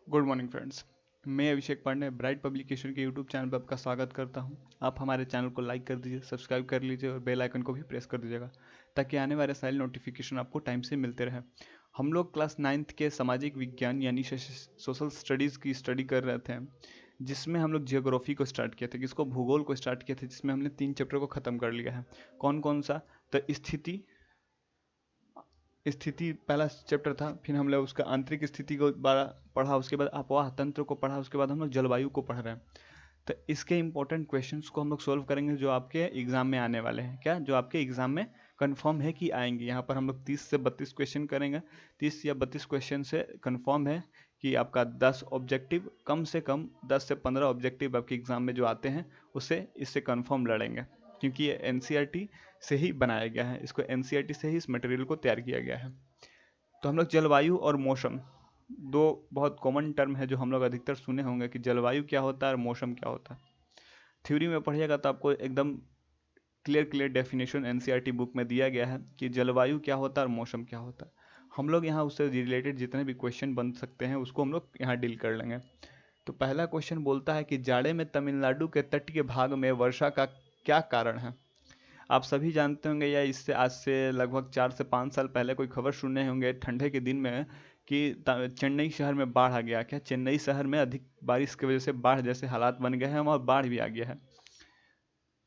Good morning friends. मैं अभिषेक Pandey bright publication के YouTube channel पर आपका स्वागत करता हूं। आप हमारे चैनल को लाइक कर दीजिए, सब्सक्राइब कर लीजिए और बेल आइकन को भी प्रेस कर दीजिएगा ताकि आने वाले सारे नोटिफिकेशन आपको टाइम से मिलते रहे। हम लोग क्लास 9th के सामाजिक विज्ञान यानी सोशल स्टडीज़ की स्टडी कर रहे थे, जिसमें हम लोग जियोग्राफी को स्टार्ट किए थे, किसको भूगोल को स्टार्ट किए थे, जिसमें हमने 3 चैप्टर को ख़त्म कर लिया है। कौन कौन सा? तो स्थिति स्थिति पहला चैप्टर था, फिर हम लोग उसका आंतरिक स्थिति को बारा पढ़ा, उसके बाद अफवाह तंत्र को पढ़ा, उसके बाद हम लोग जलवायु को पढ़ रहे हैं। तो इसके इंपॉर्टेंट क्वेश्चंस को हम लोग सोल्व करेंगे जो आपके एग्जाम में आने वाले हैं। क्या जो आपके एग्जाम में कंफर्म है कि आएंगे। यहाँ पर हम लोग 30 से 32 क्वेश्चन करेंगे। 30 या 32 क्वेश्चन से कंफर्म है कि आपका 10 ऑब्जेक्टिव, कम से कम 10 से 15 ऑब्जेक्टिव आपके एग्जाम में जो आते हैं उससे इससे कंफर्म लड़ेंगे, क्योंकि ये एनसीईआरटी से ही बनाया गया है। इसको एनसीईआरटी से ही इस मटेरियल को तैयार किया गया है। तो हम लोग जलवायु और मौसम, दो बहुत कॉमन टर्म है जो हम लोग अधिकतर सुने होंगे कि जलवायु क्या होता है और मौसम क्या होता है। थ्योरी में पढ़िएगा तो आपको एकदम clear clear definition NCERT book में दिया गया है कि जलवायु क्या होता है और मौसम क्या होता है। हम लोग यहाँ उससे रिलेटेड जितने भी क्वेश्चन बन सकते हैं उसको हम लोग यहाँ डील कर लेंगे। तो पहला क्वेश्चन बोलता है कि जाड़े में तमिलनाडु के तटीय भाग में वर्षा का क्या कारण है। आप सभी जानते होंगे या इससे आज से लगभग 4 से 5 साल पहले कोई खबर सुने होंगे ठंडे के दिन में कि चेन्नई शहर में बाढ़ आ गया। क्या चेन्नई शहर में अधिक बारिश की वजह से बाढ़ जैसे हालात बन गए हैं और बाढ़ भी आ गया है।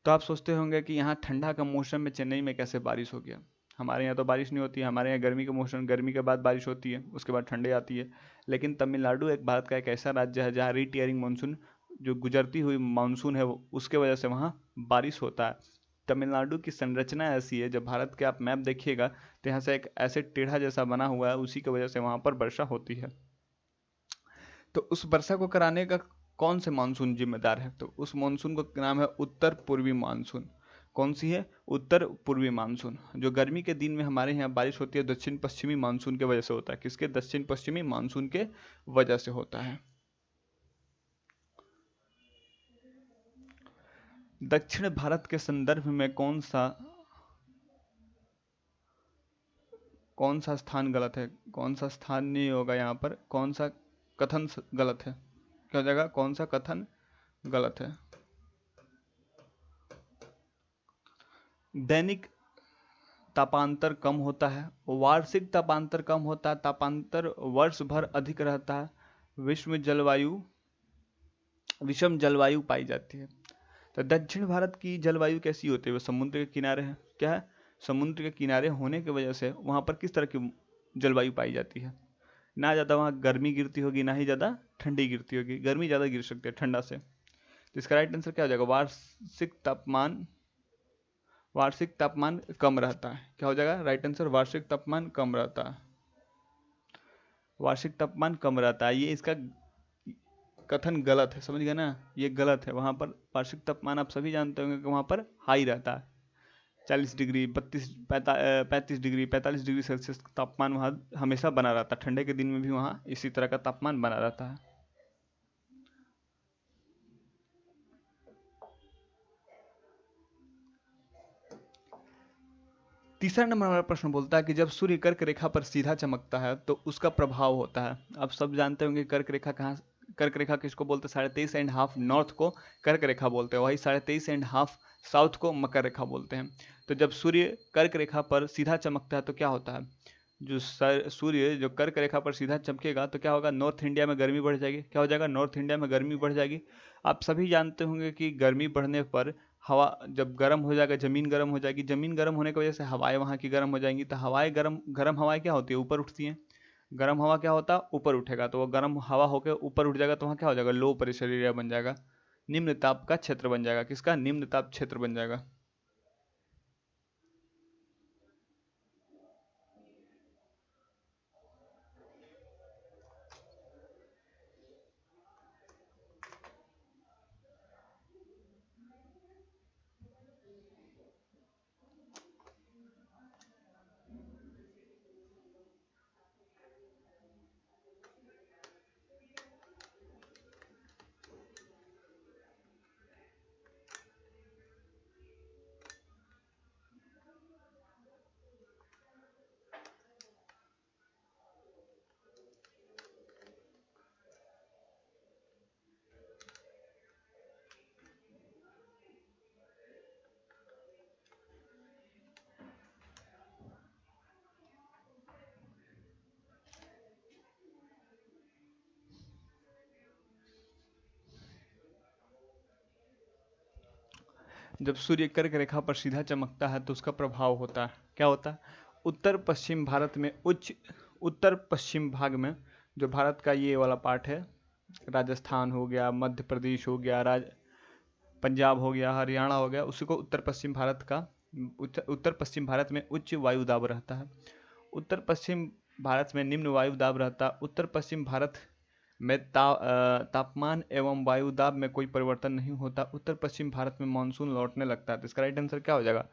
तो आप सोचते होंगे कि यहाँ ठंडा का मौसम में चेन्नई में कैसे बारिश हो गया। हमारे यहाँ तो बारिश नहीं होती है, हमारे यहाँ गर्मी का मौसम, गर्मी के बाद बारिश होती है, उसके बाद ठंडी आती है। लेकिन तमिलनाडु एक भारत का एक ऐसा राज्य है जहाँ रीटियरिंग मानसून, जो गुजरती हुई मानसून है, उसके वजह से वहाँ बारिश होता है। तमिलनाडु की संरचना ऐसी है, जब भारत के आप मैप देखिएगा तो यहाँ से एक ऐसे टेढ़ा जैसा बना हुआ है, उसी की वजह से वहाँ पर वर्षा होती है। तो उस वर्षा को कराने का कौन से मानसून जिम्मेदार है? तो उस मानसून का नाम है उत्तर पूर्वी मानसून। कौन सी है? उत्तर पूर्वी मानसून। जो गर्मी के दिन में हमारे यहाँ बारिश होती है दक्षिण पश्चिमी मानसून के वजह से होता है। किसके? दक्षिण पश्चिमी मानसून के वजह से होता है। दक्षिण भारत के संदर्भ में कौन सा स्थान गलत है? कौन सा स्थान नहीं होगा यहाँ पर? कौन सा कथन गलत है? क्या हो जाएगा? कौन सा कथन गलत है? दैनिक तापांतर कम होता है, वार्षिक तापांतर कम होता है, तापांतर वर्ष भर अधिक रहता है, विश्व जलवायु विषम जलवायु पाई जाती है। तो दक्षिण भारत की जलवायु कैसी होती है? वो समुद्र के किनारे है। क्या है? समुद्र के किनारे होने की वजह से वहाँ पर किस तरह की जलवायु पाई जाती है? ना ज़्यादा वहाँ गर्मी गिरती होगी, ना ही ज़्यादा ठंडी गिरती होगी। गर्मी ज़्यादा गिर सकती है ठंडा से। तो इसका राइट आंसर क्या हो जाएगा? वार्षिक तापमान कम रहता है। क्या हो जाएगा राइट आंसर? वार्षिक तापमान कम रहता है। वार्षिक तापमान कम रहता है, ये इसका कथन गलत है। समझ गए ना? ये गलत है। वहाँ पर वार्षिक तापमान आप सभी जानते होंगे कि वहाँ पर हाई रहता है। 40 डिग्री, 35 डिग्री, 45 डिग्री सेल्सियस तापमान वहाँ हमेशा बना रहता है। ठंडे के दिन में भी वहाँ इसी तरह का तापमान बना रहता है। तीसरा नंबर हमारा प्रश्न बोलता है कि जब सूर्य कर्क रेखा पर सीधा चमकता है तो उसका प्रभाव होता है। आप सब जानते होंगे कर्क रेखा कहाँ, कर्क रेखा किसको बोलते हैं? 23.5 नॉर्थ को कर्क रेखा बोलते हैं, वही 23.5 साउथ को मकर रेखा बोलते हैं। तो जब सूर्य कर्क रेखा पर सीधा चमकता है तो क्या होता है? जो सूर्य जो कर्क रेखा पर सीधा चमकेगा तो क्या होगा? नॉर्थ इंडिया में गर्मी बढ़ जाएगी। क्या हो जाएगा? नॉर्थ इंडिया में गर्मी बढ़ जाएगी। आप सभी जानते होंगे कि गर्मी बढ़ने पर हवा जब गर्म हो जाएगा, ज़मीन गर्म हो जाएगी। ज़मीन गर्म होने की वजह से हवाएं वहाँ की गर्म हो जाएंगी। तो हवाएं गर्म गर्म हवाएं क्या होती है? ऊपर उठती हैं। गर्म हवा क्या होता है? ऊपर उठेगा। तो वो गर्म हवा होकर ऊपर उठ जाएगा तो वहाँ क्या हो जाएगा? लो प्रेशर एरिया बन जाएगा, निम्न ताप का क्षेत्र बन जाएगा। किसका? निम्न ताप क्षेत्र बन जाएगा। जब सूर्य कर्क रेखा पर सीधा चमकता है तो उसका प्रभाव होता है, क्या होता है, उत्तर पश्चिम भारत में उत्तर पश्चिम भाग में, जो भारत का ये वाला पार्ट है, राजस्थान हो गया, मध्य प्रदेश हो गया, पंजाब हो गया, हरियाणा हो गया, उसी को उत्तर पश्चिम भारत का, उत्तर पश्चिम भारत में उच्च वायु दाब रहता है। उत्तर पश्चिम भारत में निम्न वायु दाब रहता है। उत्तर पश्चिम भारत में तापमान एवं वायु दाब में कोई परिवर्तन नहीं होता। उत्तर पश्चिम भारत में मानसून लौटने लगता है। तो इसका राइट आंसर क्या हो जाएगा,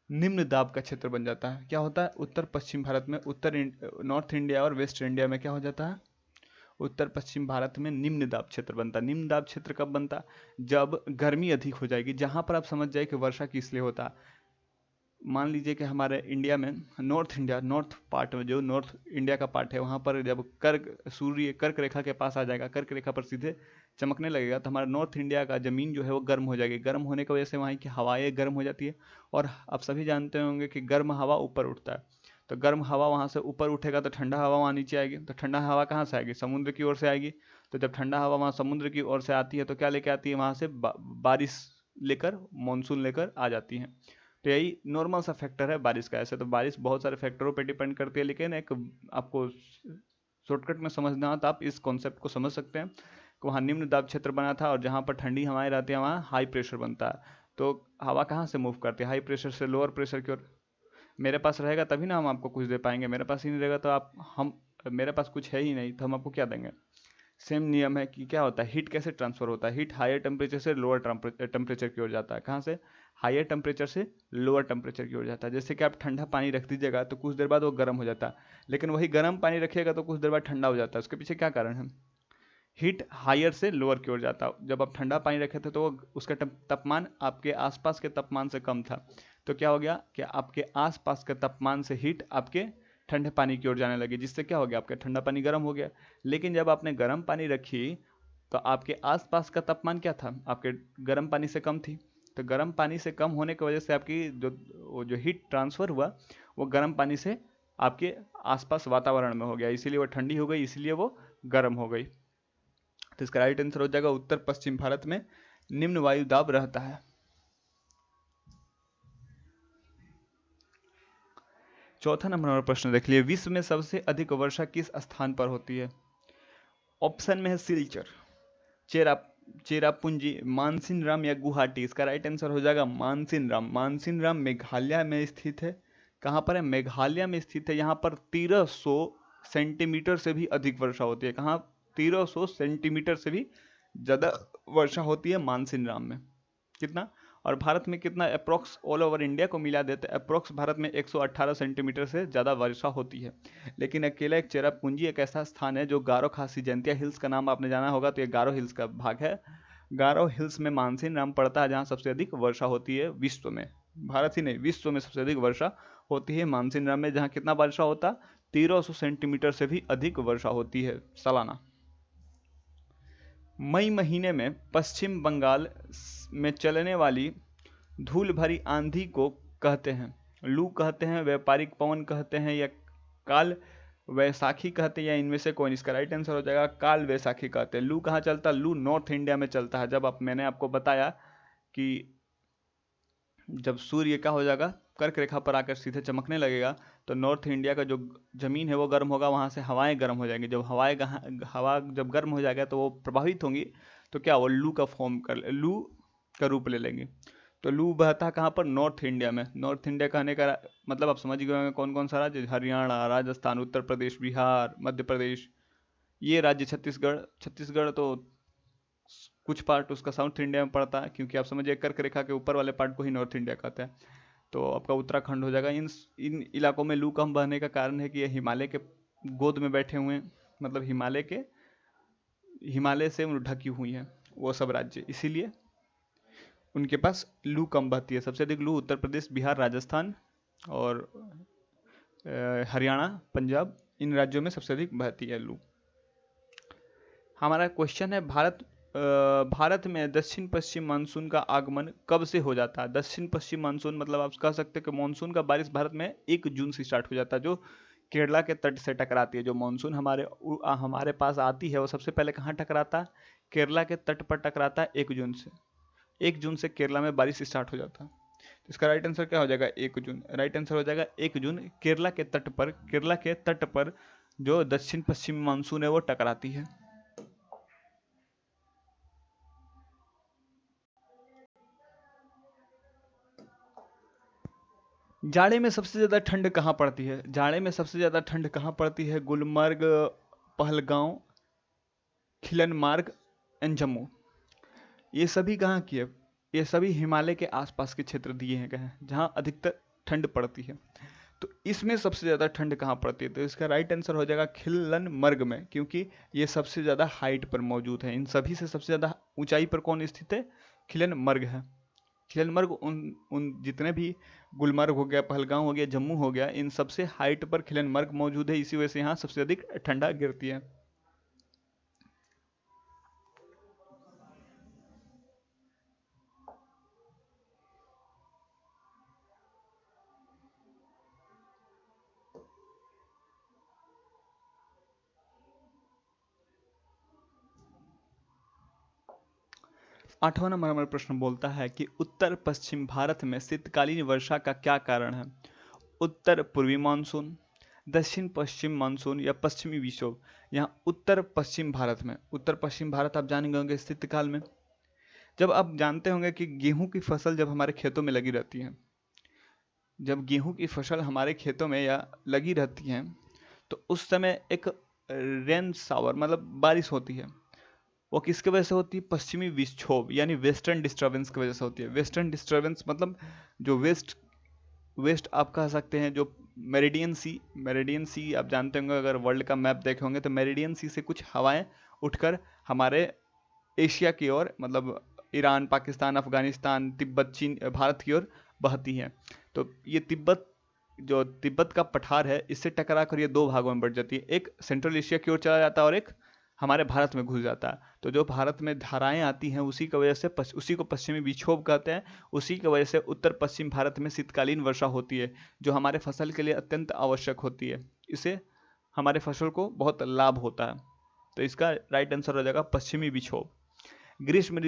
निम्न दाब का क्षेत्र बन जाता है। क्या होता है, उत्तर पश्चिम भारत में नॉर्थ इंडिया और वेस्ट इंडिया में क्या हो जाता है, उत्तर पश्चिम भारत में निम्न दाब क्षेत्र बनता है। निम्न दाब क्षेत्र कब बनता, जब गर्मी अधिक हो जाएगी। जहां पर आप समझ जाए कि वर्षा किस लिए होता है, मान लीजिए कि हमारे इंडिया में नॉर्थ पार्ट में, जो नॉर्थ इंडिया का पार्ट है, वहाँ पर जब सूर्य कर्क रेखा के पास आ जाएगा, कर्क रेखा पर सीधे चमकने लगेगा, तो हमारा नॉर्थ इंडिया का ज़मीन जो है वो गर्म हो जाएगी। गर्म होने की वजह से वहाँ की हवाएं गर्म हो जाती है। और आप सभी जानते होंगे कि गर्म हवा ऊपर उठता है, तो गर्म हवा वहाँ से ऊपर उठेगा तो ठंडा हवा वहाँ नीचे आएगी। तो ठंडा हवा कहाँ से आएगी, समुद्र की ओर से आएगी। तो जब ठंडा हवा वहाँ समुद्र की ओर से आती है तो क्या लेके आती है, वहाँ से बारिश लेकर, मानसून लेकर आ जाती है। तो यही नॉर्मल सा फैक्टर है बारिश का। ऐसे तो बारिश बहुत सारे फैक्टरों पे डिपेंड करती है, लेकिन एक आपको शॉर्टकट में समझना हो तो आप इस कॉन्सेप्ट को समझ सकते हैं कि वहाँ निम्न दाब क्षेत्र बना था और जहाँ पर ठंडी हवाएं रहती हैं वहाँ हाई प्रेशर बनता है। तो हवा कहाँ से मूव करती है, हाई प्रेशर से लोअर प्रेशर की ओर। मेरे पास रहेगा तभी ना हम आपको कुछ दे पाएंगे, मेरे पास ही नहीं रहेगा तो मेरे पास कुछ है ही नहीं तो हम आपको क्या देंगे। सेम नियम है कि क्या होता है, हीट कैसे ट्रांसफर होता है, हीट हायर टेम्परेचर से लोअर टेम्परेचर की ओर जाता है। कहाँ से, हायर टेम्परेचर से लोअर टेम्परेचर की ओर जाता है। जैसे कि आप ठंडा पानी रख दीजिएगा तो कुछ देर बाद वो गर्म हो जाता है, लेकिन वही गर्म पानी रखिएगा तो कुछ देर बाद ठंडा हो जाता है। उसके पीछे क्या कारण है, हीट हायर से लोअर की ओर जाता है। जब आप ठंडा पानी रखे थे तो उसका तापमान आपके आसपास के तापमान से कम था, तो क्या हो गया कि आपके आसपास के तापमान से हीट आपके ठंडे पानी की ओर जाने लगी, जिससे क्या हो गया, आपका ठंडा पानी गर्म हो गया। लेकिन जब आपने गर्म पानी रखी तो आपके आसपास का तापमान क्या था, आपके गर्म पानी से कम थी। तो गर्म पानी से कम होने की वजह से आपकी जो हीट ट्रांसफर हुआ वो गर्म पानी से आपके आसपास वातावरण में हो गया, इसीलिए वो ठंडी हो गई, इसीलिए वो गर्म हो गई। तो इसका राइट आंसर हो जाएगा उत्तर पश्चिम भारत में निम्न वायु दाब रहता है। चौथा नंबर और प्रश्न देख लिए, विश्व में सबसे अधिक वर्षा किस स्थान पर होती है। ऑप्शन में है सिलचर, चेरा चेरापूंजी, मानसिनराम या गुवाहाटी। इसका राइट आंसर हो जाएगा मानसिनराम। मानसिनराम मेघालय में स्थित है। कहाँ पर है, मेघालय में स्थित है। यहाँ पर 1300 सेंटीमीटर से भी अधिक वर्षा होती है। कहाँ, 1300 सेंटीमीटर से भी ज़्यादा वर्षा होती है मानसिनराम में। कितना, और भारत में कितना, अप्रोक्स ऑल ओवर इंडिया को मिला देते हैं अप्रोक्स भारत में 118 सेंटीमीटर से ज़्यादा वर्षा होती है। लेकिन अकेला एक चेरापूंजी एक ऐसा स्थान है जो गारो खासी जयंतिया हिल्स का नाम आपने जाना होगा, तो ये गारो हिल्स का भाग है। गारो हिल्स में मानसिनराम पड़ता है, जहाँ सबसे अधिक वर्षा होती है विश्व में। भारत ही नहीं, विश्व में सबसे अधिक वर्षा होती है मानसिनराम में, जहाँ कितना वर्षा होता, 1300 सेंटीमीटर से भी अधिक वर्षा होती है सालाना। मई महीने में पश्चिम बंगाल में चलने वाली धूल भरी आंधी को कहते हैं, लू कहते हैं, व्यापारिक पवन कहते हैं, या काल वैसाखी कहते हैं, या इनमें से कोई। इसका राइट आंसर हो जाएगा काल वैसाखी कहते हैं। लू कहाँ चलता है, लू नॉर्थ इंडिया में चलता है। जब मैंने आपको बताया कि जब सूर्य क्या हो जाएगा, कर्क रेखा पर आकर सीधे चमकने लगेगा, तो नॉर्थ इंडिया का जो जमीन है वो गर्म होगा, वहाँ से हवाएं गर्म हो जाएंगी। जब हवा जब गर्म हो जाएगा तो वो प्रभावित होंगी, तो क्या वो लू का रूप ले लेंगी। तो लू बहता कहाँ पर, नॉर्थ इंडिया में। नॉर्थ इंडिया कहने का मतलब आप समझ गए होंगे कौन कौन सा राज्य, हरियाणा, राजस्थान, उत्तर प्रदेश, बिहार, मध्य प्रदेश, ये राज्य, छत्तीसगढ़ तो कुछ पार्ट उसका साउथ इंडिया में पड़ता है, क्योंकि आप समझिए कर्क रेखा के ऊपर वाले पार्ट को ही नॉर्थ इंडिया कहते हैं। तो आपका उत्तराखंड हो जाएगा। इन इलाकों में लू कम बहने का कारण है कि ये हिमालय के गोद में बैठे हुए हैं, मतलब हिमालय से ढकी हुई हैं वो सब राज्य, इसीलिए उनके पास लू कम बहती है। सबसे अधिक लू उत्तर प्रदेश, बिहार, राजस्थान और हरियाणा, पंजाब, इन राज्यों में सबसे अधिक बहती है लू। हमारा क्वेश्चन है, भारत में दक्षिण पश्चिम मानसून का आगमन कब से हो जाता है। दक्षिण पश्चिम मानसून मतलब आप कह सकते हैं कि मानसून का बारिश भारत में 1 जून से स्टार्ट हो जाता है, जो केरला के तट से टकराती है। जो मानसून हमारे पास आती है वो सबसे पहले कहाँ टकराता है, केरला के तट पर टकराता है 1 जून से। 1 जून से केरला में बारिश स्टार्ट हो जाता है। तो इसका राइट आंसर क्या हो जाएगा? 1 जून। राइट आंसर हो जाएगा 1 जून। केरला के तट पर जो दक्षिण पश्चिमी मानसून है वो टकराती है। जाड़े में सबसे ज्यादा ठंड कहाँ पड़ती है? जाड़े में सबसे ज्यादा ठंड कहाँ पड़ती है? गुलमर्ग, पहलगांव, खिलनमार्ग एंड जम्मू। ये सभी कहाँ की है? ये सभी हिमालय के आसपास के क्षेत्र दिए गए हैं जहाँ अधिकतर ठंड पड़ती है। तो इसमें सबसे ज़्यादा ठंड कहाँ पड़ती है? तो इसका राइट आंसर हो जाएगा खिलनमर्ग में, क्योंकि ये सबसे ज़्यादा हाइट पर मौजूद है। इन सभी से सबसे ज़्यादा ऊंचाई पर कौन स्थित है? खिलनमर्ग है। खिलनमर्ग उन उन जितने भी गुलमर्ग हो गया, पहलगांव हो गया, जम्मू हो गया, इन सबसे हाइट पर खिलनमर्ग मौजूद है। इसी वजह से यहाँ सबसे अधिक ठंडा गिरती है। 8वां नंबर हमारा प्रश्न बोलता है कि उत्तर पश्चिम भारत में शीतकालीन वर्षा का क्या कारण है? उत्तर पूर्वी मानसून, दक्षिण पश्चिम मानसून या पश्चिमी विक्षोभ। यहाँ उत्तर पश्चिम भारत में, उत्तर पश्चिम भारत आप जानेंगे होंगे शीतकाल में। जब आप जानते होंगे कि गेहूं की फसल जब हमारे खेतों में लगी रहती है, जब गेहूं की फसल हमारे खेतों में या लगी रहती है, तो उस समय एक रेन शावर मतलब बारिश होती है। वो किसके वजह से होती है? पश्चिमी विक्षोभ यानी वेस्टर्न डिस्टर्बेंस की वजह से होती है। वेस्टर्न डिस्टर्बेंस मतलब जो वेस्ट वेस्ट आप कह सकते हैं, जो मेरिडियन सी आप जानते होंगे, अगर वर्ल्ड का मैप देखे होंगे तो मेरिडियन सी से कुछ हवाएं उठकर हमारे एशिया की ओर, मतलब ईरान, पाकिस्तान, अफगानिस्तान, तिब्बत, चीन, भारत की ओर बहती हैं। तो ये तिब्बत का पठार है, इससे टकरा कर ये दो भागों में बढ़ जाती है। एक सेंट्रल एशिया की ओर चला जाता है और एक हमारे भारत में घुस जाता है। तो जो भारत में धाराएं आती हैं उसी की वजह से उसी को पश्चिमी विक्षोभ कहते हैं। उसी की वजह से उत्तर पश्चिम भारत में शीतकालीन वर्षा होती है, जो हमारे फसल के लिए अत्यंत आवश्यक होती है। इससे हमारे फसल को बहुत लाभ होता है। तो इसका राइट आंसर हो जाएगा पश्चिमी विक्षोभ। ग्रीष्म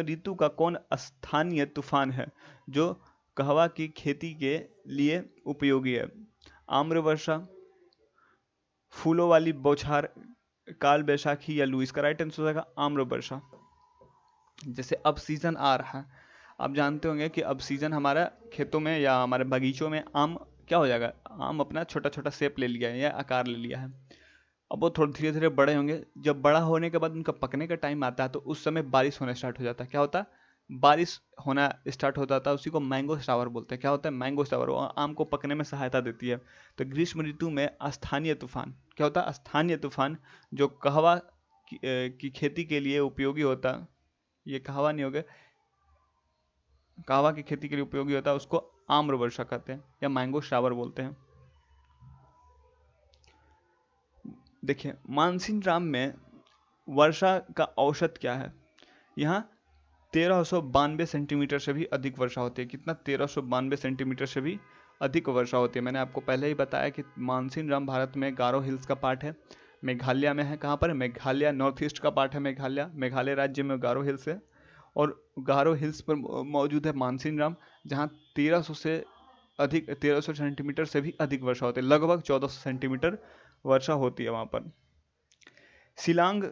ऋतु का कौन स्थानीय तूफान है जो कहवा की खेती के लिए उपयोगी है? आम्र वर्षा, फूलों वाली बौछार, काल बैसाखी या लू। इसका राइट आंसर हो जाएगा आम्र वर्षा। जैसे अब सीजन आ रहा है, आप जानते होंगे कि अब सीजन हमारा खेतों में या हमारे बगीचों में आम क्या हो जाएगा? आम अपना छोटा छोटा शेप ले लिया है या आकार ले लिया है। अब वो थोड़ा धीरे धीरे बड़े होंगे। जब बड़ा होने के बाद उनका पकने का टाइम आता है तो उस समय बारिश होना स्टार्ट हो जाता है। क्या होता है? बारिश होना स्टार्ट हो जाता है। उसी को मैंगो शावर बोलते हैं। क्या होता है? Mango shower. वो आम को पकने में सहायता देती है। तो ग्रीष्म ऋतु में स्थानीय तूफान क्या होता है? स्थानीय तूफान जो कहवा की खेती के लिए उपयोगी होता है। ये कहवा नहीं हो गया, कहवा की खेती के लिए उपयोगी होता है, उसको आम्र वर्षा कहते हैं या मैंगो शावर बोलते हैं। देखिए, मानसीन में वर्षा का औसत क्या है? यहाँ 1392 सेंटीमीटर से भी अधिक वर्षा होती है। कितना? 1392 सेंटीमीटर से भी अधिक वर्षा होती है। मैंने आपको पहले ही बताया कि मानसीन राम भारत में गारो हिल्स का पार्ट है, मेघालय में है। कहाँ पर? मेघालय, नॉर्थ ईस्ट का पार्ट है मेघालय राज्य में गारो हिल्स है। और गारो हिल्स पर मौजूद है मानसीन राम, जहाँ 1300 सेंटीमीटर से भी अधिक वर्षा होती है। लगभग 1400 सेंटीमीटर वर्षा होती है वहाँ पर। शिलांग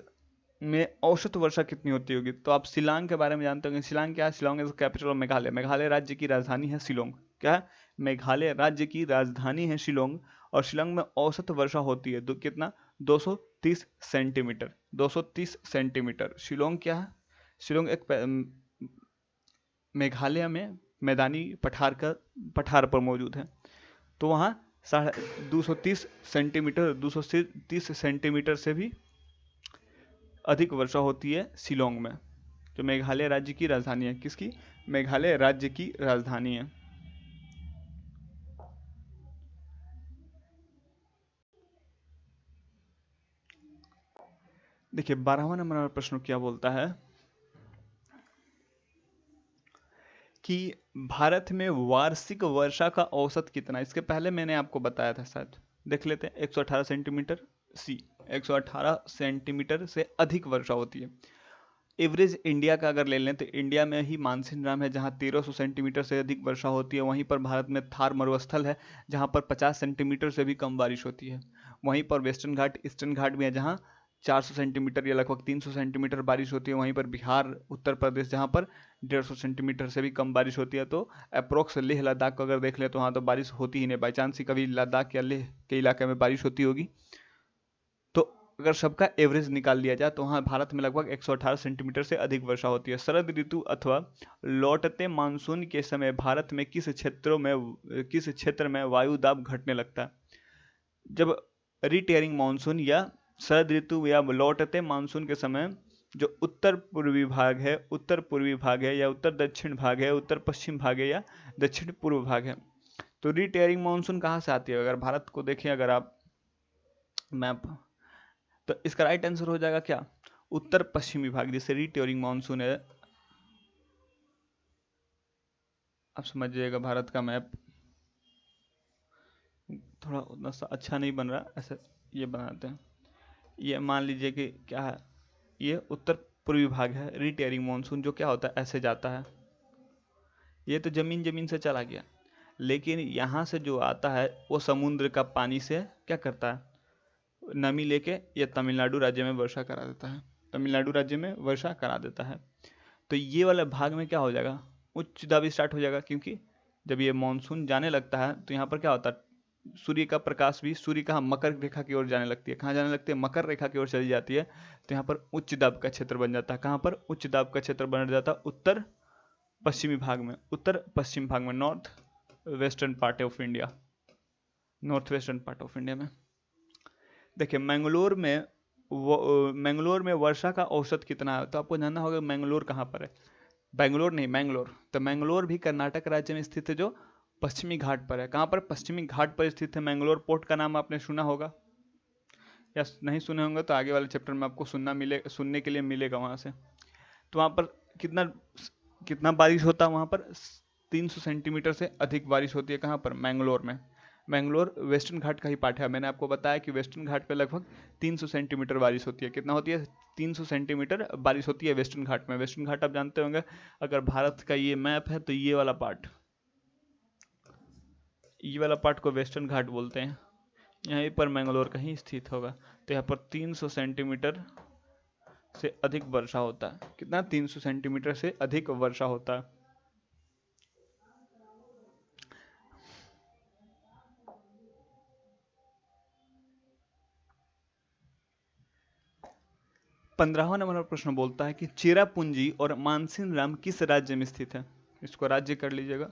में औसत वर्षा कितनी होती होगी? तो आप शिलांग के बारे में जानते होंगे। शिलांग क्या है? Shillong is capital of Meghalaya. Meghalaya राज्य की राजधानी है शिलोंग। क्या है? मेघालय राज्य की राजधानी है शिलोंग। और शिलोंग में औसत वर्षा होती है कितना? 230 सेंटीमीटर। 230 सेंटीमीटर। शिलोंग क्या है? शिलोंग एक मेघालय में मैदानी पठार पर मौजूद है। तो वहाँ 230 सेंटीमीटर 230 सेंटीमीटर से भी अधिक वर्षा होती है शिलोंग में, जो मेघालय राज्य की राजधानी है। किसकी? मेघालय राज्य की राजधानी है। देखिए, 12वां नंबर प्रश्न क्या बोलता है कि भारत में वार्षिक वर्षा का औसत कितना? इसके पहले मैंने आपको बताया था शायद, देख लेते हैं। 118 सेंटीमीटर। सी, 118 सेंटीमीटर से अधिक वर्षा होती है। एवरेज इंडिया का अगर ले लें तो इंडिया में ही मानसीन है जहाँ 1300 सेंटीमीटर से अधिक वर्षा होती है। वहीं पर भारत में थार मरुस्थल है जहाँ पर 50 सेंटीमीटर से भी कम बारिश होती है। वहीं पर वेस्टर्न घाट ईस्टर्न घाट भी है जहाँ 400 सेंटीमीटर या लगभग 300 सेंटीमीटर बारिश होती है। वहीं पर बिहार उत्तर प्रदेश जहाँ पर 150 सेंटीमीटर से भी कम बारिश होती है। तो अप्रोक्स लेह लद्दाख को अगर देख ले तो वहाँ तो बारिश होती ही नहीं। बाई चांस ही कभी लद्दाख या लेह के इलाके में बारिश होती होगी। तो अगर सबका एवरेज निकाल लिया जाए तो वहाँ भारत में लगभग 118 सेंटीमीटर से अधिक वर्षा होती है। शरद ऋतु अथवा लौटते मानसून के समय भारत में किस क्षेत्र में वायु दाब घटने लगता है? जब रिटेयरिंग मानसून या शरद ऋतु या लौटते मानसून के समय जो उत्तर पूर्वी भाग है या उत्तर दक्षिण भाग है, उत्तर पश्चिम भाग है या दक्षिण पूर्व भाग है। तो रिटेयरिंग मानसून कहाँ से आती है? अगर भारत को देखें अगर आप मैप, तो इसका राइट आंसर हो जाएगा क्या? उत्तर पश्चिमी भाग, जिसे रिटेयरिंग मानसून है। आप समझिएगा भारत का मैप थोड़ा उतना सा अच्छा नहीं बन रहा, ऐसे ये बनाते हैं। ये मान लीजिए कि क्या है, ये उत्तर पूर्वी भाग है। रिटेयरिंग मानसून जो क्या होता है, ऐसे जाता है। ये तो जमीन से चला गया, लेकिन यहाँ से जो आता है वो समुद्र का पानी से क्या करता है, नमी लेके ये तमिलनाडु राज्य में वर्षा करा देता है। तमिलनाडु राज्य में वर्षा करा देता है। तो ये वाले भाग में क्या हो जाएगा, उच्च दाब स्टार्ट हो जाएगा। क्योंकि जब ये मानसून जाने लगता है तो यहाँ पर क्या होता है, सूर्य का प्रकाश भी सूर्य का मकर रेखा की ओर जाने लगती है। कहाँ जाने लगती है? मकर रेखा की ओर चली जाती है। तो यहाँ पर उच्च दाब का क्षेत्र बन जाता है। कहाँ पर उच्च दाब का क्षेत्र बन जाता है? उत्तर पश्चिमी भाग में, उत्तर पश्चिम भाग में, north western part of India, north western part of India में। देखिए मैंगलोर में वर्षा का औसत कितना है? तो आपको जानना होगा मैंगलोर कहाँ पर है। बेंगलोर नहीं, मैंगलोर। तो मैंगलोर भी कर्नाटक राज्य में स्थित है, जो पश्चिमी घाट पर है। कहाँ पर? पश्चिमी घाट पर स्थित है। मैंगलोर पोर्ट का नाम आपने सुना होगा, या नहीं सुने होंगे तो आगे वाले चैप्टर में आपको सुनने के लिए मिलेगा वहाँ से। तो वहाँ पर कितना बारिश होता है? वहाँ पर 300 सेंटीमीटर से अधिक बारिश होती है। कहाँ पर? मैंगलोर में। मैंगलोर वेस्टर्न घाट का ही पार्ट है। मैंने आपको बताया कि वेस्टर्न घाट पे लगभग 300 सेंटीमीटर बारिश होती है। कितना होती है? 300 सेंटीमीटर बारिश होती है वेस्टर्न घाट में। वेस्टर्न घाट आप जानते होंगे, अगर भारत का ये मैप है तो ये वाला पार्ट को वेस्टर्न घाट बोलते हैं। यहीं पर मैंगलोर कहीं स्थित होगा। तो यहाँ पर 300 सेंटीमीटर से अधिक वर्षा होता है। कितना? 300 सेंटीमीटर से अधिक वर्षा होता है। पंद्रहवां नंबर पर प्रश्न बोलता है कि चेरापूंजी और मानसीन किस राज्य में स्थित है? इसको राज्य कर लीजिएगा।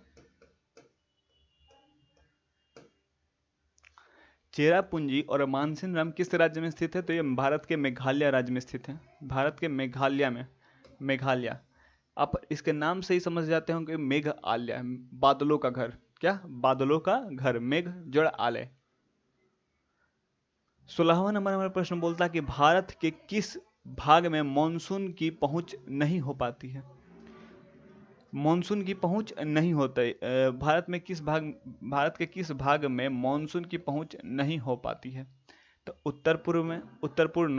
चेरापूंजी और मानसीन किस राज्य में स्थित है? तो ये भारत के मेघालय राज्य में स्थित है। भारत के मेघालय। आप इसके नाम से ही समझ जाते हो कि मेघालय, बादलों का घर। क्या? बादलों का घर, मेघ जड़ आलय। 16वां नंबर हमारा प्रश्न बोलता है कि भारत के किस भाग में मानसून की पहुंच नहीं हो पाती है? मानसून की पहुंच नहीं होता है। भारत के किस भाग में मानसून की पहुंच नहीं हो पाती है? तो उत्तर पूर्व में, उत्तर पूर्व,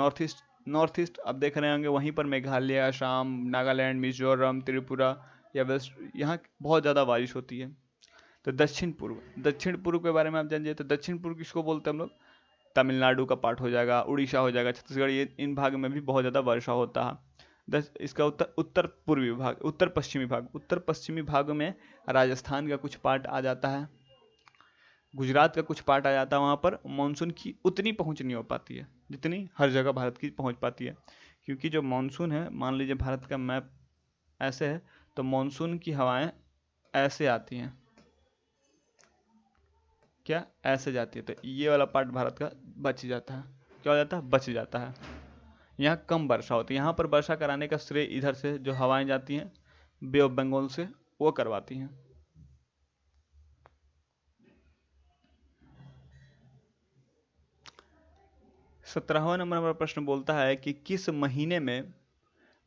नॉर्थ ईस्ट आप देख रहे होंगे। वहीं पर मेघालय, असम, नागालैंड, मिजोरम, त्रिपुरा या वेस्ट, यहाँ बहुत ज़्यादा बारिश होती है। तो दक्षिण पूर्व के बारे में आप जानिए। तो दक्षिण पूर्व किसको बोलते हैं हम लोग? तमिलनाडु का पार्ट हो जाएगा, उड़ीसा हो जाएगा, छत्तीसगढ़, ये इन भाग में भी बहुत ज़्यादा वर्षा होता है। इसका उत्तर पश्चिमी भाग में राजस्थान का कुछ पार्ट आ जाता है, गुजरात का कुछ पार्ट आ जाता है। वहाँ पर मानसून की उतनी पहुँच नहीं हो पाती है जितनी हर जगह भारत की पहुँच पाती है। क्योंकि जो मानसून है, मान लीजिए भारत का मैप ऐसे है, तो मानसून की हवाएं ऐसे आती हैं। क्या? ऐसे जाती है। तो ये वाला पार्ट भारत का बच जाता है। क्या हो जाता है? बच जाता है। यहाँ कम वर्षा होती है। यहाँ पर वर्षा कराने का श्रेय इधर से जो हवाएं जाती हैं बे ऑफ बंगाल से, वो करवाती हैं। सत्रहवां नंबर पर प्रश्न बोलता है कि किस महीने में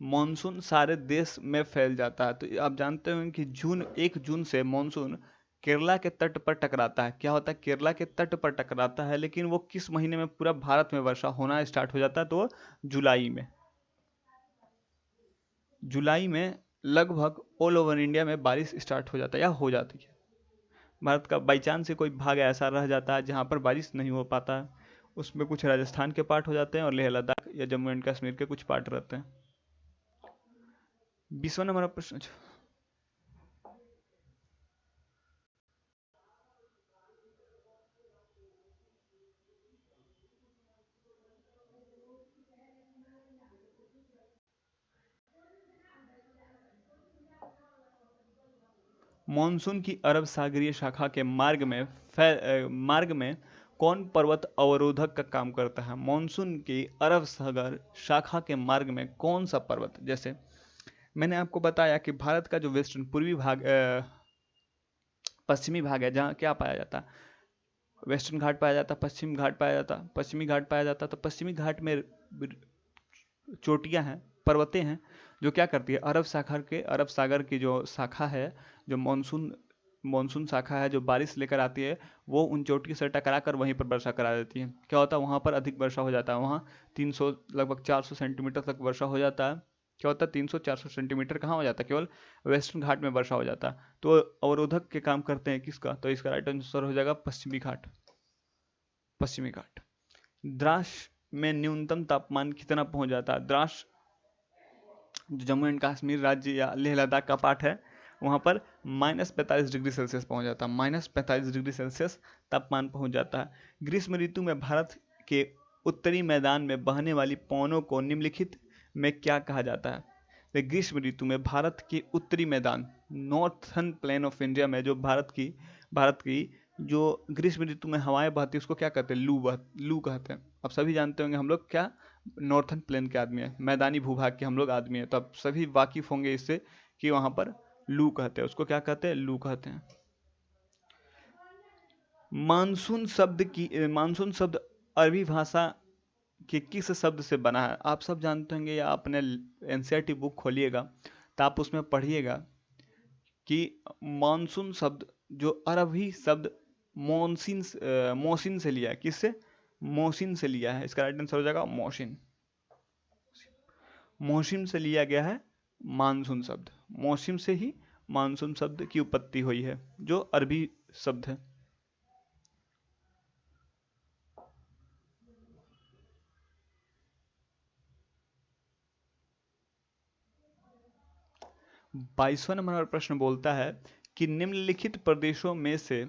मानसून सारे देश में फैल जाता है? तो आप जानते होंगे कि 1 जून से मानसून केरला के तट पर टकराता है। क्या होता है? केरला के तट पर टकराता है, लेकिन वो किस महीने में पूरा भारत में वर्षा होना स्टार्ट हो जाता है? तो जुलाई में। जुलाई में लगभग ऑल ओवर इंडिया में बारिश स्टार्ट हो जाता है या हो जाती है। भारत का बाई चांस से कोई भाग ऐसा रह जाता है जहाँ पर बारिश नहीं हो पाता है, उसमें कुछ राजस्थान के पार्ट हो जाते हैं और लेह लद्दाख या जम्मू एंड कश्मीर के कुछ पार्ट रहते हैं। 20वां नंबर का प्रश्न। मानसून की अरब सागरीय शाखा के मार्ग में कौन पर्वत अवरोधक का काम करता है? मानसून की अरब सागर शाखा के मार्ग में कौन सा पर्वत, जैसे मैंने आपको बताया कि भारत का जो वेस्टर्न पूर्वी भाग पश्चिमी भाग है, जहाँ क्या पाया जाता है, वेस्टर्न घाट पाया जाता, पश्चिम घाट पाया जाता, पश्चिमी घाट पाया जाता, तो पश्चिमी घाट में चोटियां हैं, पर्वतें हैं, जो क्या करती है, अरब सागर की जो शाखा है, जो मानसून शाखा है, जो बारिश लेकर आती है, वो उन चोटी से टकरा कर वहीं पर वर्षा करा देती है। क्या होता है, वहाँ पर अधिक वर्षा हो जाता है, वहाँ 300 लगभग 400 सेंटीमीटर तक वर्षा हो जाता है। क्या होता है, 300-400 सेंटीमीटर कहाँ हो जाता है, केवल वेस्टर्न घाट में वर्षा हो जाता है। तो अवरोधक के काम करते हैं किसका, तो इसका राइट आंसर हो जाएगा पश्चिमी घाट। पश्चिमी घाट। द्रास में न्यूनतम तापमान कितना पहुंच जाता है? द्रास जो जम्मू एंड कश्मीर राज्य या लेह लद्दाख का पार्ट है, वहाँ पर -45 डिग्री सेल्सियस पहुँच जाता है, -45 डिग्री सेल्सियस तापमान पहुँच जाता है। ग्रीष्म ऋतु में भारत के उत्तरी मैदान में बहने वाली पवनों को निम्नलिखित में क्या कहा जाता है? तो ग्रीष्म ऋतु में भारत के उत्तरी मैदान, नॉर्थन प्लेन ऑफ इंडिया में जो भारत की जो ग्रीष्म ऋतु में हवाएं बहती है, उसको क्या कहते हैं, लू कहते हैं। अब सभी जानते होंगे हम लोग क्या नॉर्थन प्लेन के आदमी है, मैदानी भूभाग के हम लोग आदमी है, तो अब सभी वाकिफ होंगे इससे कि वहां पर लू कहते हैं, उसको क्या कहते हैं, लू कहते हैं। मानसून शब्द अरबी भाषा के किस शब्द से बना है? आप सब जानते होंगे, या अपने एनसीईआरटी बुक खोलिएगा तो आप उसमें पढ़िएगा कि मानसून शब्द जो अरबी शब्द मोसिन से लिया है। किससे? मोसिन से लिया है। इसका राइट आंसर हो जाएगा मोशिन। मौसम से लिया गया है मानसून शब्द, मौसम से ही मानसून शब्द की उत्पत्ति हुई है, जो अरबी शब्द है। बाईसवां नंबर पर प्रश्न बोलता है कि निम्नलिखित प्रदेशों में से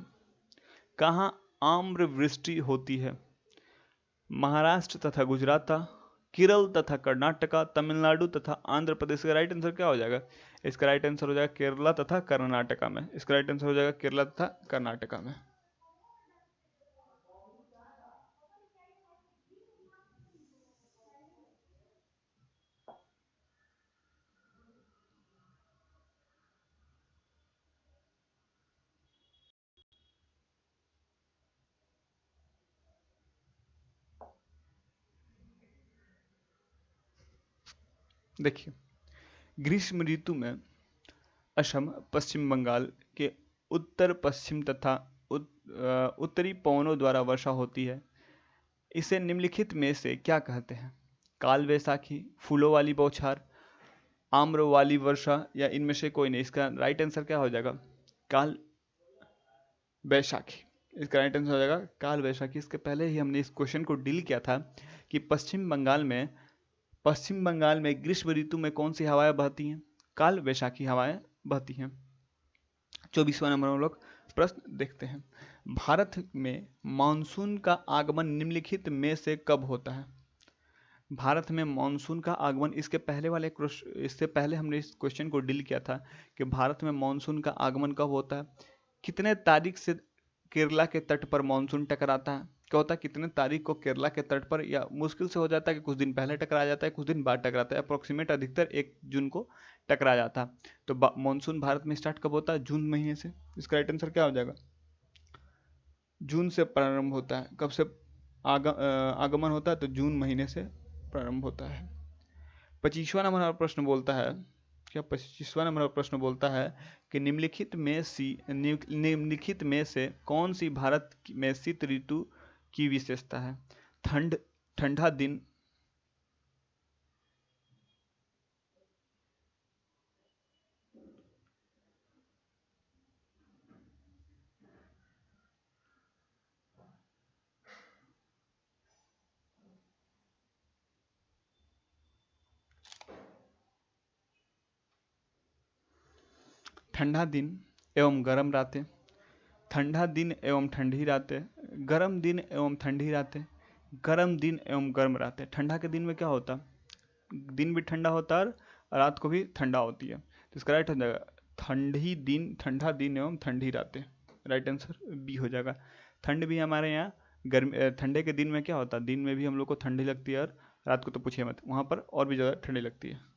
कहाँ आम्र वृष्टि होती है? महाराष्ट्र तथा गुजरात, केरल तथा कर्नाटका, तमिलनाडु तथा आंध्र प्रदेश। का राइट आंसर क्या हो जाएगा? इसका राइट आंसर हो जाएगा केरला तथा कर्नाटका में। इसका राइट आंसर हो जाएगा केरला तथा कर्नाटका में। देखिए, ग्रीष्म ऋतु में असम, पश्चिम बंगाल के उत्तर पश्चिम तथा उत्तरी पवनों द्वारा वर्षा होती है। इसे निम्नलिखित में से क्या कहते हैं? काल वैसाखी, फूलों वाली बौछार, आम्र वाली वर्षा, या इनमें से कोई नहीं। इसका राइट आंसर क्या हो जाएगा? काल वैशाखी। इसका राइट आंसर हो जाएगा काल वैशाखी। इसके पहले ही हमने इस क्वेश्चन को डील किया था कि पश्चिम बंगाल में ग्रीष्म ऋतु में कौन सी हवाएं बहती हैं? काल वैशाखी हवाएं बहती हैं। 24वां नंबर हम लोग प्रश्न देखते हैं। भारत में मानसून का आगमन निम्नलिखित में से कब होता है? भारत में मानसून का आगमन, इससे पहले हमने इस क्वेश्चन को डील किया था कि भारत में मानसून का आगमन कब होता है, कितने तारीख से केरला के तट पर मानसून टकराता है। क्या होता है, कितने तारीख को केरला के तट पर, या मुश्किल से हो जाता है कि कुछ दिन पहले टकरा जाता है, कुछ दिन बाद टकराता है, अप्रोक्सीमेट अधिकतर 1 जून को टकरा जाता है। तो मानसून भारत में स्टार्ट कब होता है? जून महीने से। इसका राइट आंसर क्या हो जाएगा? जून से प्रारंभ होता है। कब से आगमन होता है? तो जून महीने से प्रारंभ होता है। 25वां नंबर प्रश्न बोलता है कि निम्नलिखित में से कौन सी भारत में शीत ऋतु की विशेषता है? ठंड ठंडा दिन ठंडा दिन एवं गर्म रातें, ठंडा दिन एवं ठंडी रातें, गर्म दिन एवं ठंडी रातें, गर्म दिन एवं गर्म रातें। ठंडा के दिन में क्या होता है, दिन भी ठंडा होता है और रात को भी ठंडा होती है, तो इसका राइट हो जाएगा ठंडी दिन, ठंडा दिन एवं ठंडी रातें। राइट आंसर बी हो जाएगा। ठंड भी हमारे यहाँ गर्मी, ठंडे के दिन में क्या होता है, दिन में भी हम लोग को ठंडी लगती है और रात को तो पूछिए मत, वहाँ पर और भी ज़्यादा ठंडी लगती है।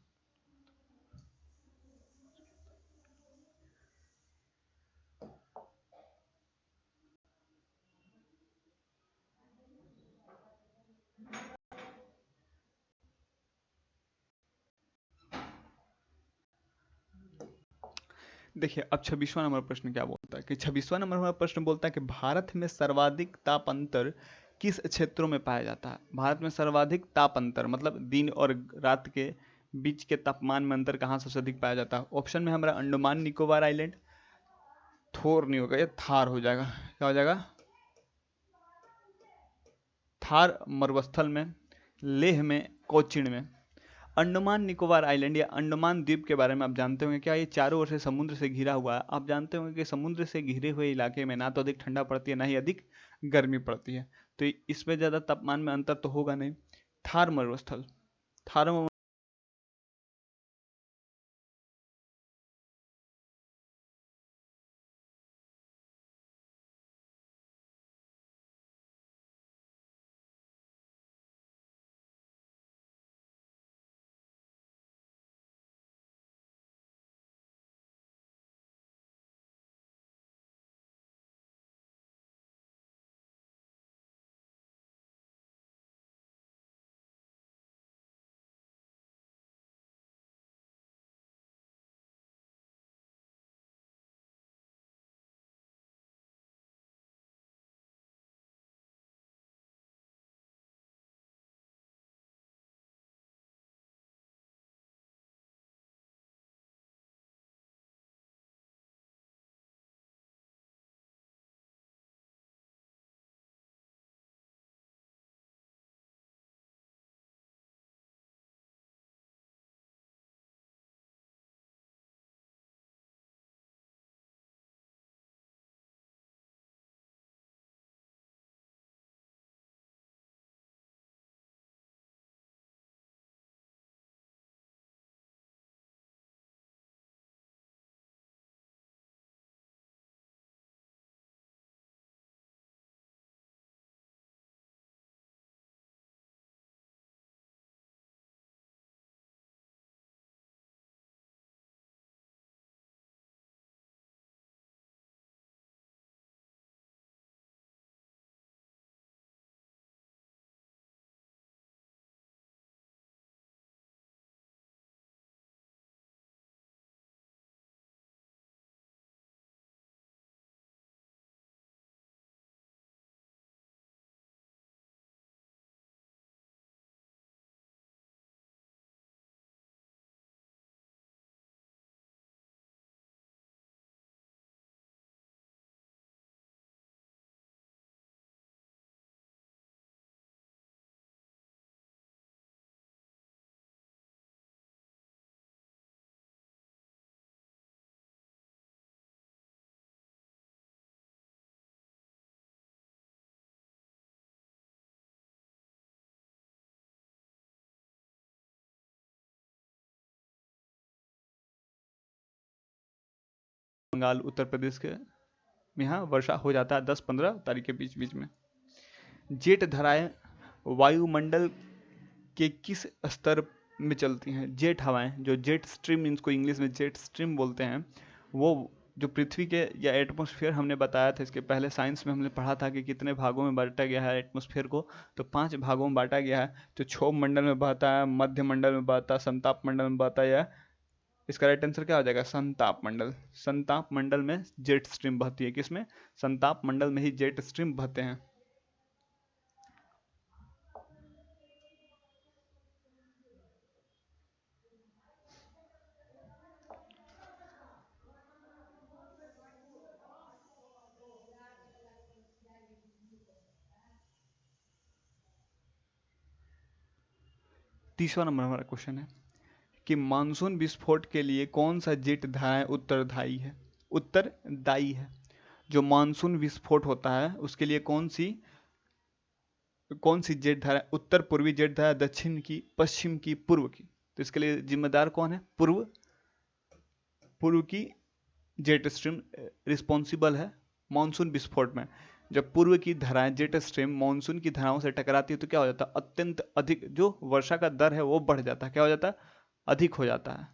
देखिए अब 26वां नंबर प्रश्न क्या बोलता है कि 26वां नंबर हमारा प्रश्न बोलता है कि भारत में सर्वाधिक ताप अंतर किस क्षेत्रों में पाया जाता है। भारत में सर्वाधिक ताप अंतर मतलब दिन और रात के बीच के तापमान में अंतर कहाँ सबसे अधिक पाया जाता है। ऑप्शन में हमारा अंडमान निकोबार आइलैंड, थोर नहीं होगा, ये थार हो जाएगा। क्या हो जाएगा, थार मरुस्थल में, लेह में, कोचीन में। अंडमान निकोबार आइलैंड या अंडमान द्वीप के बारे में आप जानते होंगे क्या, ये चारों ओर से समुद्र से घिरा हुआ है। आप जानते होंगे कि समुद्र से घिरे हुए इलाके में ना तो अधिक ठंडा पड़ती है ना ही अधिक गर्मी पड़ती है, तो इसमें ज़्यादा तापमान में अंतर तो होगा नहीं। थार मरुस्थल, थार बंगाल उत्तर प्रदेश के में यहाँ वर्षा हो जाता है 10-15 तारीख के बीच बीच में। जेट धाराएं वायुमंडल के किस स्तर में चलती हैं। जेट हवाएं, जो जेट स्ट्रीम, इनको इंग्लिश में जेट स्ट्रीम बोलते हैं, वो जो पृथ्वी के या एटमॉस्फेयर हमने बताया था इसके पहले साइंस में हमने पढ़ा था कि कितने भागों में बांटा गया है एटमॉस्फेयर को, तो 5 भागों में बांटा गया है। तो क्षोभ मंडल में बहता है, मध्य मंडल में बहता है, समताप मंडल में बहता है, या इसका राइट आंसर क्या हो जाएगा, संताप मंडल। संताप मंडल में जेट स्ट्रीम बहती है, किसमें, संताप मंडल में ही जेट स्ट्रीम बहते हैं। तीसरा नंबर हमारा क्वेश्चन है कि मानसून विस्फोट के लिए कौन सा जेट धाराएं उत्तरदायी है? उत्तरदायी है। जो मानसून विस्फोट होता है उसके लिए कौन सी जेट धारा? उत्तर पूर्वी जेट धारा, दक्षिण की, पश्चिम की, पूर्व की। तो इसके लिए जिम्मेदार कौन है? पूर्व की जेट स्ट्रीम रिस्पॉन्सिबल है मानसून विस्फोट में। जब पूर्व की धाराएं जेट स्ट्रीम मानसून की धाराओं से टकराती है तो क्या हो जाता है? अत्यंत अधिक जो वर्षा का दर है वो बढ़ जाता है। क्या हो जाता है? अधिक हो जाता है।